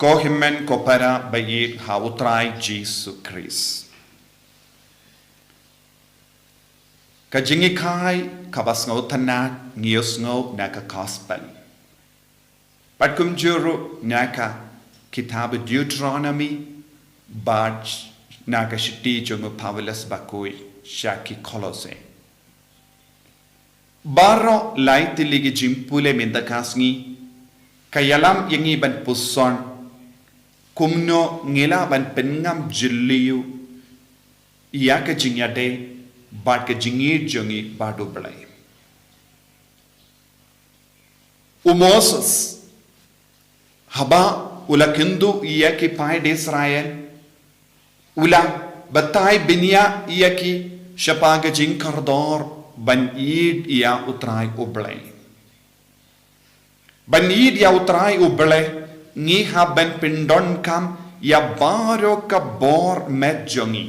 Kohimen kopara bayit hautrai Jesu Christ. Kajingikai kabas ngau tanat ngios ngau naka gospel. Patkum juru naka kitab Deuteronomy baj naka shiti jungu Paulus bakui shaki kolose. Baro laiti ligi jimpule mindakasngi kayalam yangi ban puson kumno ngela ban pengam jiliu iya ka jinyade bat ka jingir jongi badu belai. Moses haba ula kindu iya ki pai de Israel ula batai binia iya ki shapaga jinkardor ban id iya utrai ublai. Ban id iya utrai ublai ngi haben pindon kam ya baro ka bor medjongi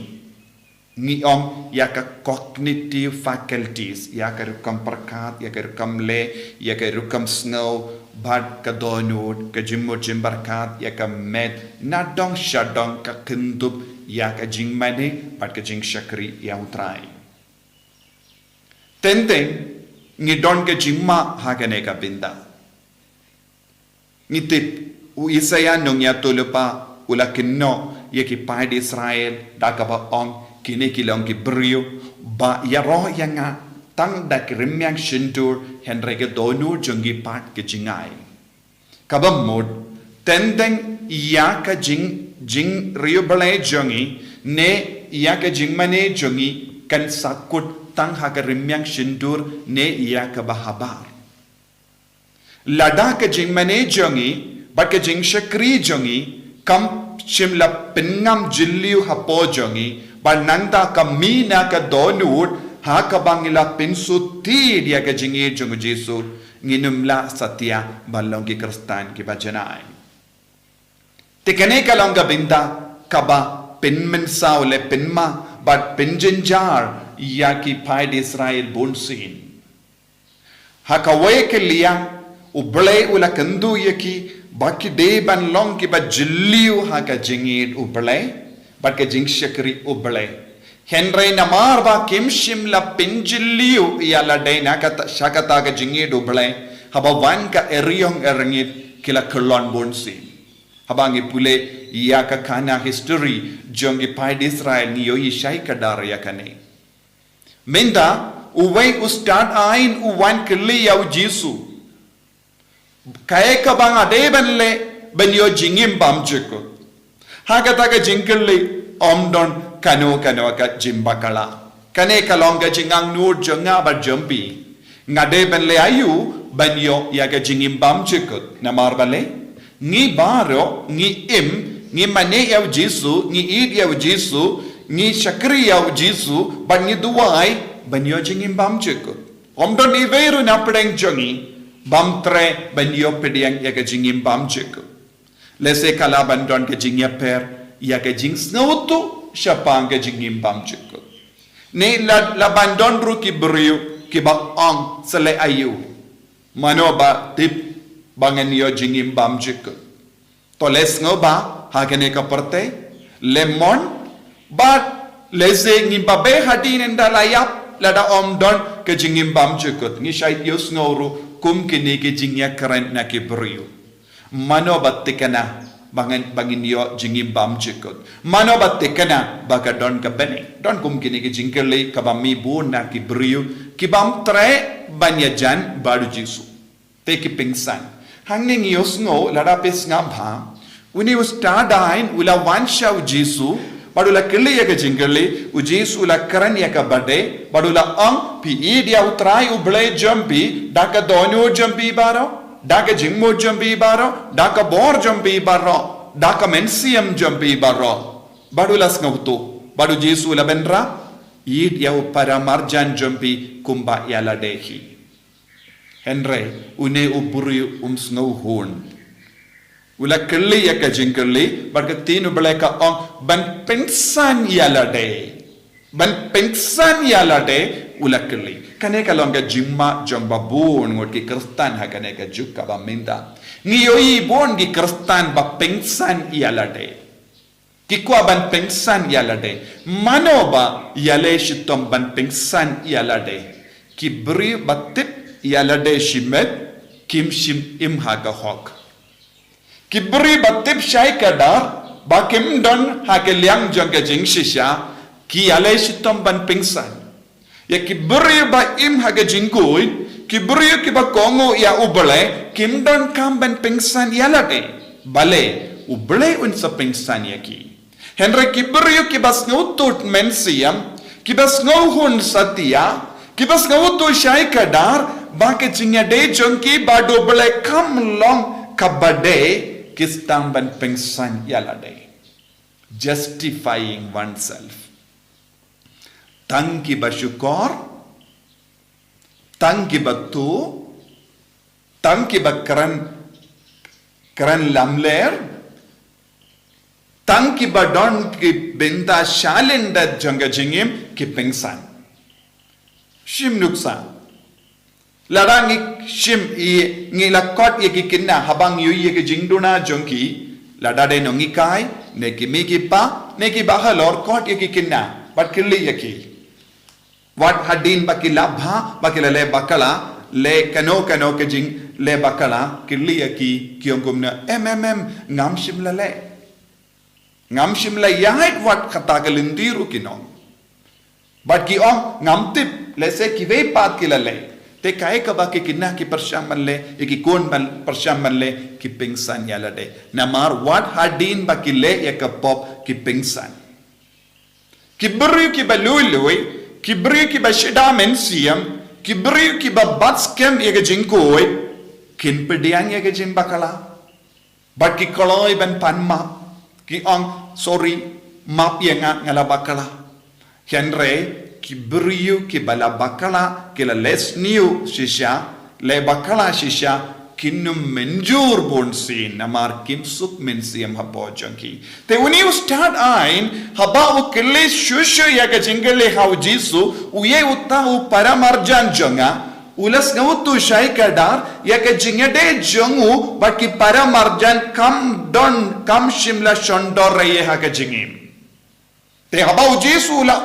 ngi ya ka cognitive faculties ya ka rukam perkat ya ka rukam le ya ka rukam snow bad ka donut ka jimmo jimbarkat ya ka med na dong shadong ka kendub ya ka jingmane bad ka jing shakri ya utrai tendeng ngi don ka jingma hagane ka binda ngitip u Isaya nong ya tulupa ula kinno ye ki pai di Israel da ka ba ong kini kilong ki brio ba ya roh yanga tang da ki rimyang shintur henre ke donu jongi pat ke jingai ka ba mod tendeng ya ka jing rio balai jongi ne ya ka jing mane jongi kan sakut tang ha ka rimyang shintur ne ya ka ba habar lada ka jing mane jongi but ka jing shakri jongi kam shimla pingam jilliu hapo jongi but nanda ka mina ka donut ha ka bangila pinsu ti dia ka jingi jongu Jesu nginumla satya balong ki kristan ki bajanai tikane ka longa binda kaba pinmen saule pinma but pinjinjar ya ki pai di Israel bonsin ha ka weke liya ublay ula kandu yaki baki de ban long ki ba jilliu ha ka jingid ublay but ka jing shakri ublay henry namar ba kim shimla pinjilliu ya la de na ka shakata ka jingid ublay haba wan ka eriyong erangit kila kolon bonsi habangi pule ya ka kana history jongi pai di Israel ni yo ishai ka dar ya kane menda uway ustad ain uwan kli ya Jesu kaya ka bang adeban le banyo jingim bam jiko hagata ka jingkli omdon kano ka jimbakala kane kalonga jingang nur jonga ba jompi ngadeban le ayu banyo ya ka jingim bam jiko namar bale ngi baro ngi ngi mane ya Jesu ngi id ya Jesu ngi shakri ya Jesu banyi duwai banyo jingim bam jiko omdon iveru na pedeng jongi bam tre banyo pediang ya ka jingim bam jiko lese kala bandon ka jingya per ya ka jing snautu shapang ka jingim bam jiko ne la bandon ru ki brio ki ba ang sale ayu mano ba tip bangen yo jingim bam jiko to les ngo ba hagane ka perte lemon ba lese ngi babe hadin enda layap lada omdon ka jingim bam jiko ngi shait yos ngoro kum kini ke jingya keren na ke brio mano batikana bangin yo jingim bam jikot mano batikana baga don ka bene don kum kini ke jingkerle ka bami bu na ke brio ki bam tre banyajan badu Jesu te ki pingsan hangning yos ngo lada pes ngabha uni ustadain ula wansha Jesu badula kili ya ka jingkerle u Jesu ula keren ya ka bade badula ang pi dia utrai u ble jampi daka donu jampi baro daka jingmo jampi baro daka bor jampi baro daka mensiam jampi baro badula ngautu badu Jesu la benra id ya para marjan jampi kumba ya la dehi henry une uburi snau hon ula kili ya ka jingkerle badka tinu ble ka ong ban pensan ya la de ban pensan ya la de ulakli kaneka longa jimma jomba bon ngot ki kristan ha kaneka jukka ba minda ngiyoi bon ki kristan ba pengsan ialade kikwa ban pengsan ialade manoba yale shitom ban pengsan ialade kibri batip ialade shimet kim shim im haga hok kibri batip shai kadar ba kim don haga liang jonga jing shisha ki yale shitom ban pengsan ya kibri ba im haga jingkuin kibri ki ba kongo ya ubale kim don kam ban pengsan ialade bale ubale un sa pengsan yaki Henry kibri ki bas ngutut mensiam ki bas ngauhun satia ki bas ngautu shai kadar ba ke jinga de jonki ba dobale kam long kabade kistam ban pengsan ialade justifying oneself Tangki basyukor, tangki batu, tangki bakran lamler, tangki badon ki benda shalenda janga jingim ki pengsan. Shim nuksa. Larang shim ngilakot ye ki kinna habang yu ye ki jingduna jongki ladade nongikai neki miki pa neki bahalor kot ye ki kinna but killi yaki. What hadin bakila bha bakila le bakala le kano ke jing le bakala kirliya ki kyongumna ngam shimla yahit what khataгаlindiru kino but ki ngam tip le se ki ve pat kilale te kai ka ba ki kinna ki pershaman le ki kon bal pershaman le ki pingsan yalade namar what hadin bakile ekapop ki pingsan kibru ki balului kibri ki ba shida mensiam kibri ki ba batskem yega jingkoi kin pediang yega jin bakala but ki koloi ban panma ki sorry map yenga ngala bakala henre kibri ki bala bakala ki la les new shisha le bakala shisha kinum menjur bonsin namar kim suk mensiam hapo janki te when you start ein haba u kille shushu yaga jingale how jisu uye utta u paramarjan jonga ulas ngautu shai kadar yaga jingade jongu baki paramarjan kam shimla shondor ye haga jingim te haba u jisu la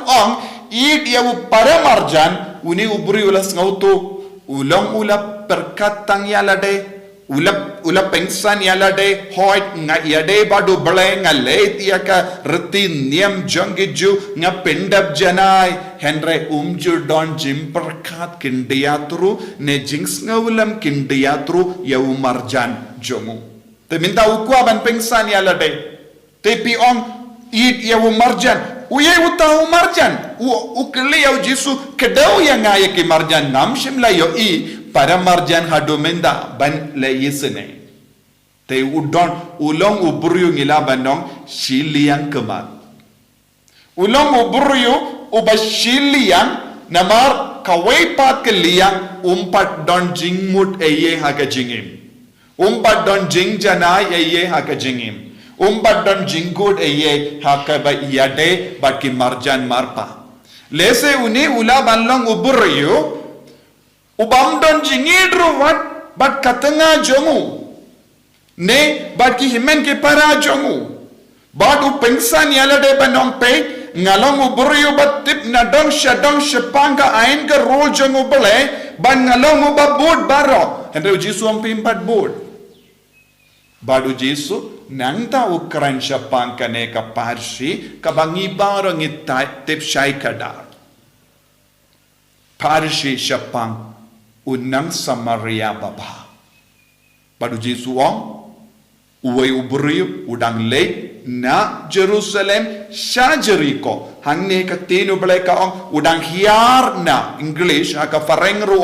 eat ya u paramarjan uni ubri ulas ngautu ulang ula perkatang yalade ula pengsan yalade hoit nga yade badu bale nga letia ka reti niam jongiju nga pendap janai henre umju don jim perkat kindiatru ne jings nga ulam kindiatru ya umarjan jongu te minta ukwa ban pengsan yalade te piong eat ya umarjan uye uta umarjan ukli ya jisu kedau yang ngaya ki marjan nam shimla yo paramarjan hadumenda ban le yisene te udon ulong uburyu ngila banong shiliang kemat ulong uburyu ubashiliang namar kawai pat ke liang umpat don jingmut eye haga jingim umpat don jingjanai eye haga jingim umpat don jinggut eye haga ba yade baki marjan marpa lese uni ula banlong uburyu ubam don jingidru wat bat katanga jongu ne bat ki himen ke para jongu bat u pengsan yalade banong pe ngalong uburiyo bat tip na dong shapanga ain ka rol jongu bale ban ngalong uba board baro hendre jisu ampim bat board badu jisu nangta ukran shapanga ne ka parshi kabangi baro ngitai tip shai kadar parshi shapang unang Samaria baba badu jisu uway uburiyo udang late na Jerusalem sha Jericho hangne ka tinu bale ka udang hiar na English aka farengru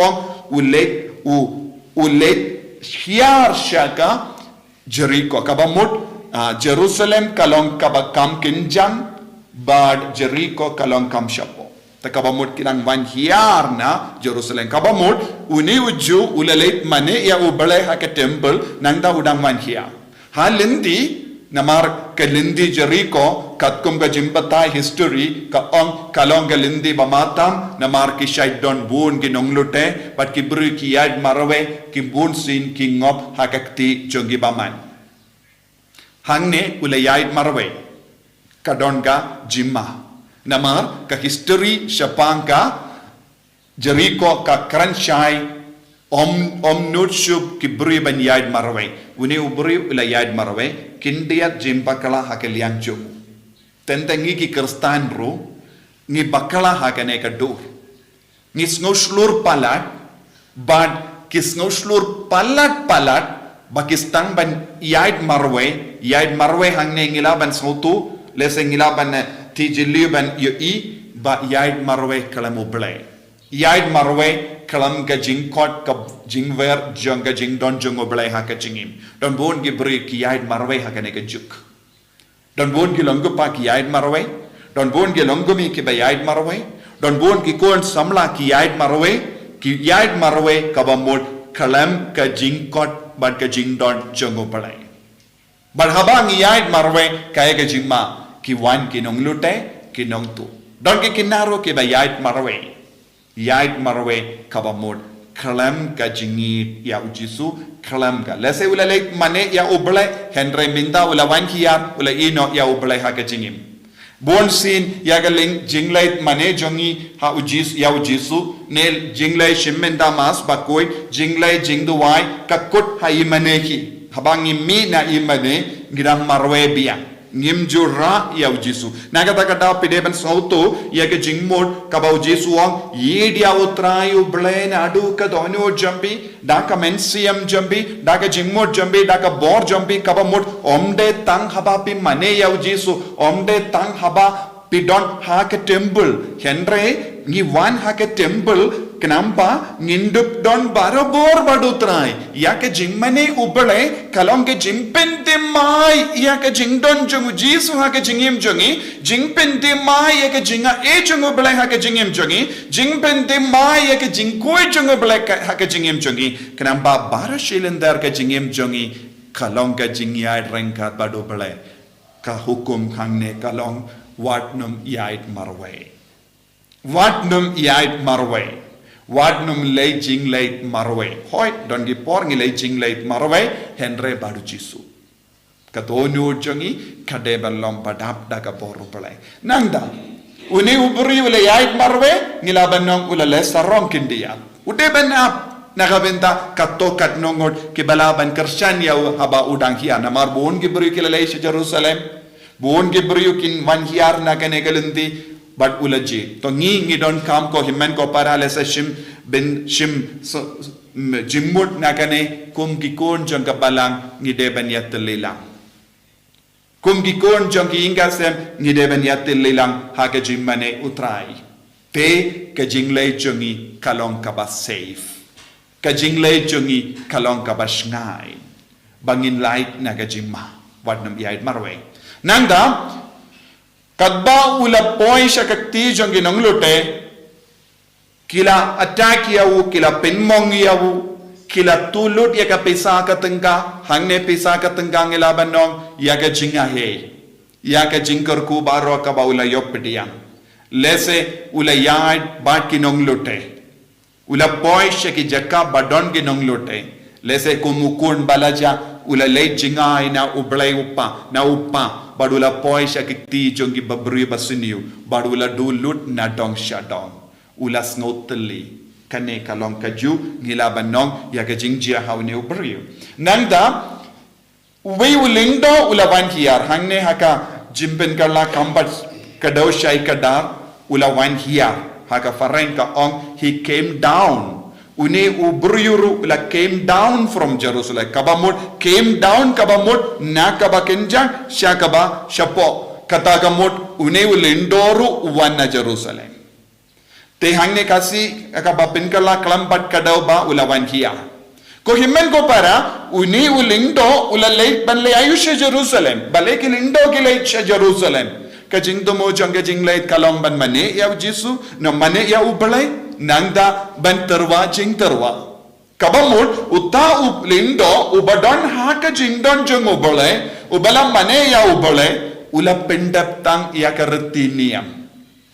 ulet hiar shaka Jericho kabamut Jerusalem kalong kabakam kinjang bad Jericho kalong kam shapo takabamut kinang van hiar na Jerusalem kabamut uni uju ulalit mane ya ubale haka temple nangda udang van hiar halindi namar kalindi Jericho katkum ka jimbata history ka kalong kalindi bamatam namar ki shaidon bun ki nonglute but ki bru ki yad marwe ki bun sin ki ngop hakakti jongi baman hangne ula yad marwe kadon ka jimma namar ka history shapang ka Jericho ka kranshai Om nutshub ki buri ban yad marwe uni uburi ula yad marwe kindiat jim bakala hakeliang jumu tentengi ki kristan bro ni bakala hakane ka dur ni snowslur palat bad ki snowslur palat bakistang ban yad marwe hangne ngila ban sotu lese ngila ban tijili ban yoi ba yad marwe kalamu ble yad marwe kalam ka jingkot ka jingwer jong ka jingdon jong oblay ha ka jingim don bon gi bri ki yaid marwe ha ka ne ka juk don bon gi longo pa ki yaid marwe don bon gi longo mi ki ba yaid marwe don bon gi kon samla ki yaid marwe ka ba mod kalam ka jingkot ban ka jingdon jong oblay bar habang yaid marwe ka ka jingma ki wan ki nong lute ki nong tu don gi kinaro ki ba yaid marwe kabamod kalam ka jingit ya ujisu kalam ka lese ula lek mane ya uble henre minda ula wan hiya ula ino ya uble ha ka jingim bon sin ya galing jinglait mane jongi ha ujisu nel jinglai shimmenda mas bakoi jinglai jingduwai kakut ha imane ki habangi mi na imane ngiram marwe biya ngim jura ya ujisu naga kata pideban sauto ya ke jingmod ka ba ujisu ang yedia utrayu blain adu ka dono jambi da ka mensiam jambi da ka jingmod jambi da ka bor jambi ka ba mod omde tang haba pi mane ya ujisu omde tang haba pidon ha ke temple henre ngi wan ha ke temple kenampa ngindup don barabor badutrai ya ke jingmane ubale kalong ke jimpente mai ya ke jingdon jongu jisu ha ke jingim jongi jingpente mai ya ke jinga e jongu bale ha ke jingim jongi jingpente mai ya ke jingkoi jongu bale ha ke jingim jongi kenampa barashilendar ke jingim jongi kalong ke jingyai rengkat badu bale ka hukum kangne kalong watnum yait marwe Wadnum lay jing late marwe. Hoi, don't give porngi lay jing late marwe, Henry Badu Jisu. Katonu jongi, kadeba lom badap daga boru play. Nangda, uni uburi ule yait marwe, nilabanong ula lesa rom kindia. Udeben up, nagabenta katokat nongod, kibalaban kershan yaw haba udang hiya, namar buon gibri kilalay sa Jerusalem, buon gibri kin wan hiyar na kanegalundi, but ulaji to ngi don kam ko himmen ko para lesa shim jimmut nakane kum ki kon jong ka balang ngi de ban yatlilang kum ki kon jong ki ingasem ngi de ban yatlilang ha ka jimmane utrai te ka jinglei jongi kalong ka ba safe ka jinglei jongi kalong ka ba shngai bangin light na ka jimma wadnam yait marwe nangda kadba ula poi shakti jongi nonglute kila attack yawu kila penmong yawu kila tulut ya ka pesa ka tengka hangne pesa ka tengka ngila banong ya ka jinga he ya ka jingkar ku baro ka ba ula yopdiam lese ula yard bat ki nonglute ula poi shaki jakka badon ki nonglute lese kumukun balaja ula le jinga ina ublai uppa na uppa badula poisha kiti jongi babri basiniu badula dulut na dong shadong ulas ngoteli kane kalong kaju ngila banong ya ka jingjia hawne ubriu nangda we ulindo ulawan hiar hangne haka jimpen kala kambat kadau shai kadar ulawan hiar haka farenka on he came down Une ubriuru la came down from Jerusalem. Kabamut came down kabamut na kabakenja shakaba shapo katagamut une ulindoru wana Jerusalem. Te hangne kasi akabapin kala klampat kadauba ulawan hiya. Ko himmen ko para une ulindo ulalay banle ayusha Jerusalem. Bale kilindo kilay Jerusalem. Kajingdo mo jang kajinglay kalong ban mane ya Jisu no mane ya ubalay nangda ban terwa jing terwa Kabamut uta ulindo ubadon haka jingdon jong ubala mane ya ubale ula pendap tang ya karetiniam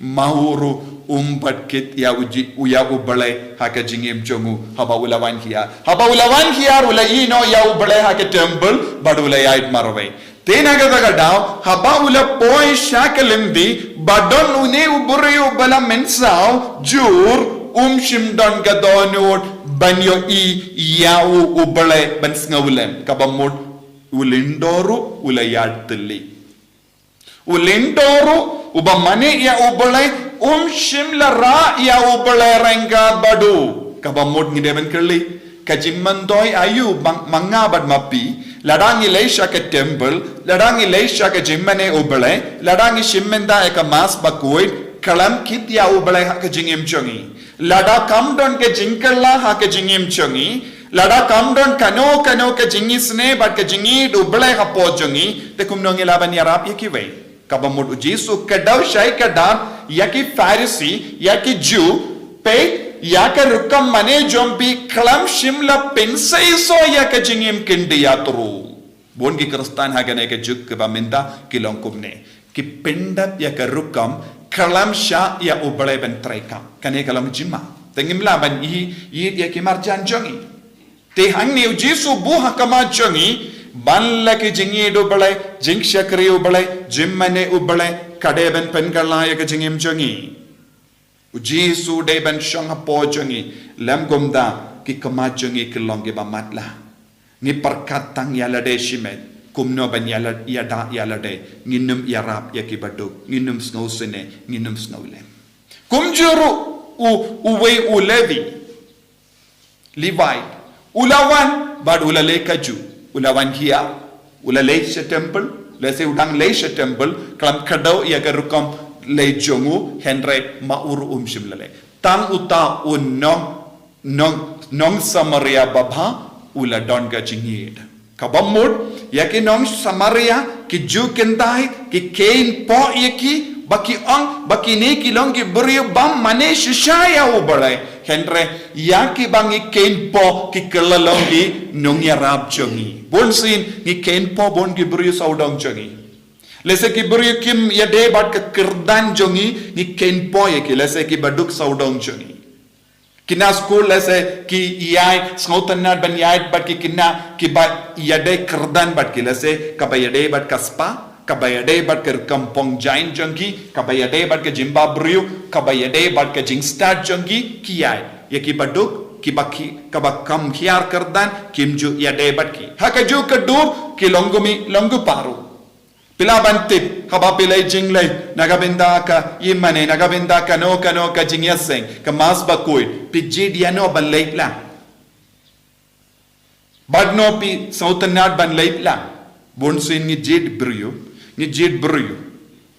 mahuru umbat ya uji uya ubale haka jingim jongu haba ulawan hiar ula ino ya ubale haka temple badula yait marwe tenagadaga daw haba ula poi shakalindi badon une ubure ubala mensao jur shimdon gadonut banyo yau ubale ban ngawlem kabamut ulindoru ulayatli ulindoru ubamane ya ubale shimla ra ya ubale renga badu kabamut ngideben kerli kajimmandoy ayu mangabad mapi ladangi leisha ke temple ladangi leisha ke jimmane ubale ladangi shimmenda eka mas bakuit kalam kit ya ubale ka jingim chongi lada kamdon ke jinkalla ha ke jingim chongi lada kamdon kano ke jingisne bat ke jingi duble ha po chongi te kumnong ilaban yarap yakiwe kabamut ujisu kadaw shay kadar yaki pharisee yaki jew pe yaka rukam mane jompi kalam shimla pensai so yaka jingim kindi yatru bon ki kristan ha gane ke juk ke baminda kilong kumne ki pendap yaka rukam kalam sha ya ubale ben trekam kane kalam jima tengim laban i ya kimar jan jongi te hangni jisu bu hakama jongi ban la ke jingi do bale jing shakri ubale jimmane ubale kade ben pen kala ya ke jingim jongi jisu de ben shong po jongi lam gomda ki kama jongi kilong ge bamatla ni perkatang ya la de shimet kumno ban yada de nginum yarap yakibaduk nginum snowsene nginum snowlem kumjuru uwe ulevi Levite ulawan bad ulale kaju ulawan hiya ulale temple lese udang leisha temple kalam kadau yagarukam le jongu henre maur shimlale tang uta nong samaria babha ula don ga jingid kabamut yaki nong Samaria ki ju kendai ki kain po yaki baki ne ki long ki buriu bam mane shishaya ubale henre yaki bangi kain po ki kelalongi nong yarab jongi bonsin ni kain po bon ki buriu saudong jongi lese ki buriu kim yade bat ke kerdan jongi ni kain po yaki lese ki baduk saudong jongi kina school lese ki iai snautanat ban yait bat ki kina ki ba yade kerdan bat ki lese kabayade bat kaspa kabayade bat ke kampong jain jangki kabayade bat ke Zimbabwe kabayade bat ke jingstad jangki ki yai ye ki baduk ki baki kabakam khiar kerdan kimju yade bat ki hakaju kedur ki longu paru pilaban tip haba pilay jinglay nagabinda ka imane nagabinda ka no ka jingyaseng ka mas bakoy pijid yano ban late lang badno pi sautanad ban late lang bonsin ni jid brio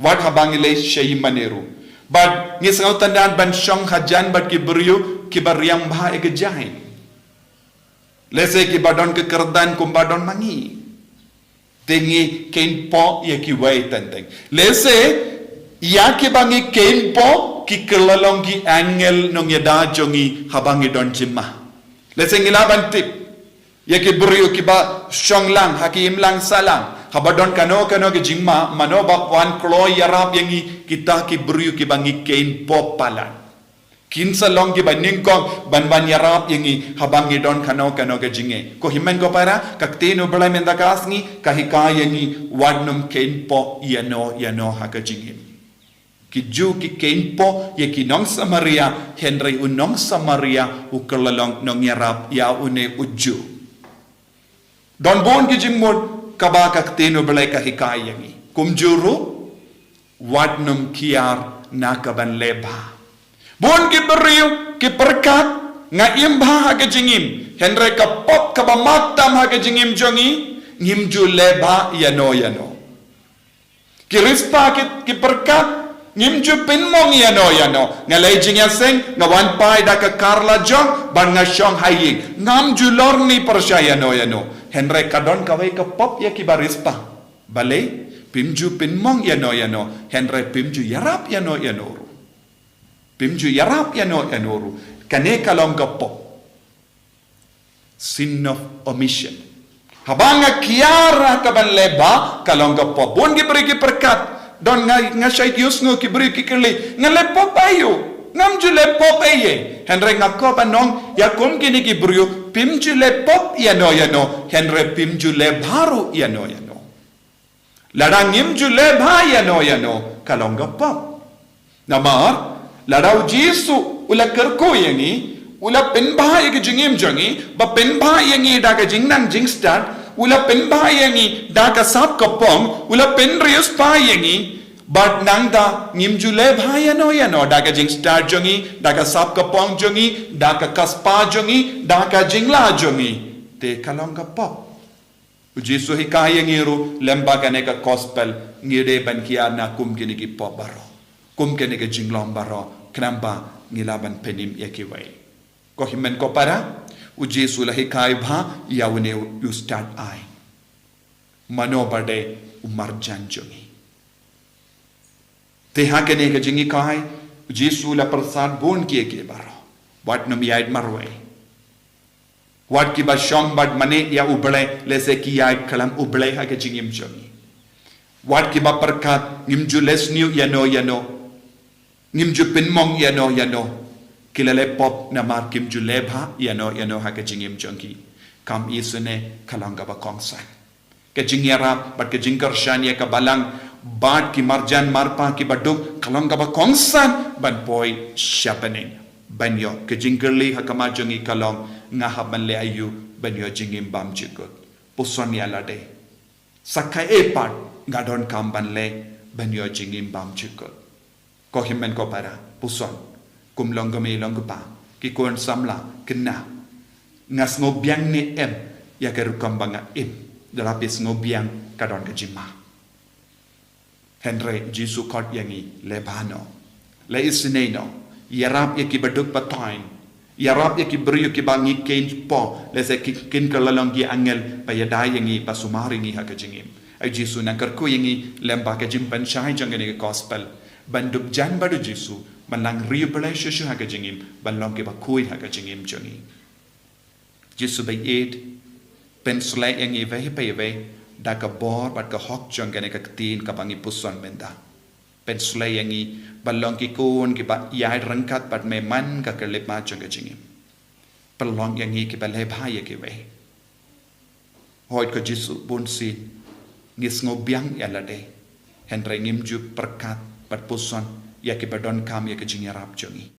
wat habang ilay shay maneru bad ni sautanad ban shong hajan bat ki brio ki baryam bha ek jahin lese ki badon ke kerdan kum badon mangi tengi kain po ya ki wai tenteng lese ya ki bangi kain po ki kelalong ki angel nong yada jongi habangi don jimma lese ngilaban tip ya ki buriu ki ba shong lang hakim lang salang habadon kano ki jimma mano ba wan klo yarab yangi kita ki buriu ki bangi kain po palan kinsa long ki baningkong ban yarap yangi habang idon kano ke jinge ko himen ko para kaktino balay mendakasngi kahikaya ni wadnum kenpo yano ha ka jinge ki ju ki kenpo ye ki nong Samaria henry unong Samaria ukalalong nong yarap ya une uju don bon ki jingmod kaba kaktino balay kahikaya yangi kumjuru wadnum kiar nakaban leba bon ki beriu ki perkat nga imba ha ke jingim henre ka pop ka bamaktam ha ke jingim jongi ngimju leba yano ki rispa ki perkat ngimju pinmong yano nga lay jingyaseng nga wan pai da ka karla jong ban nga shong haying ngamju lorni persya yano henre kadon kawai ka pop ya ki barispa balay pimju pinmong yano henre pimju yarap yano pimju yarap yanoru kane kalong gapo sin of omission. Habanga kiara kaban leba kalong ka po bon gi beri ki perkat don nga syai Dios ngo ki beri ki keli ngale pop ayo ngam jule pop aye henre ngako banong ya kom gini ki beri pim jule pop yano henre pim jule baru yano ladang im jule bha yano kalong ka pop namar ladau Jesu ula kerko yangi ula penba yang jingim jangi ba penba yangi daga jingnang jingstad ula penba yangi daga sap kapong ula penrius pa yangi but nangda ngimjule bhaya no daga jingstad jangi daga sap kapong jangi daga kaspa jangi daga jingla jangi te kalong kapop Jesu hikaya ngiru lembaga neka gospel ngire ban kiana kum kini ki pop baro kum kini ki jinglong baro kenamba ngilaban penim yakiwai ko himen ko para u Jesu la hikai bha yaune you start I mano bade umar janjongi te hakene ke jingi kai Jesu la prasad bon kiye ke baro wat no mi aid marwe wat ki ba shong bad mane ya uble lese ki ya kalam uble ha ke jingim jongi wat ki ba perkat ngimju lesniu yano ngimju pinmong yano kilale pop na mar kim julebha yano ha ke jingim jongi kam isune kalanga ba kongsan ke jingyara bat ke jingkar shania ka balang bat ki marjan marpa ki baduk kalanga ba kongsan ban boy sharpening banyo ke jingkerli ha kama jongi kalong nga haban le ayu banyo jingim bam jikut puson ya lade sakai epat ngadon kamban le banyo jingim bam jikut ko himen ko para puson kum longgame longgupa ki kon samla kena ngas ngobiang ni em ya ke rukambanga em dalapis ngobiang kadon ke jima Henry Jesu kot yangi lebano le isneno yarap ya ki baduk patain yarap ya ki brio ki bangi ken po le se ki kin kalalongi angel payada yangi pasumaringi ha ke jingim ai Jesu nangkar ko yangi lemba ke jimpan shai jangane ke gospel banduk jan badu Jesu Balang riubelai shushu haga jingim, balong ke bakui haga jingim jongi. Jesu bay eid, pensulai yang iwe, daga bor bat ka hok jong gane ka tin ka bangi puson benda. Pensulai yang i balong ki kun ki ba yai rangkat bat me man ka kelip ma jong jingim. Pelong yang i ki balai bhaya ki we. Hoit ka Jesu bun sin, ngis ngobiang yalade, henry ngim ju perkat bat puson. Ya ke badon kam ya ke jingyarap jongi.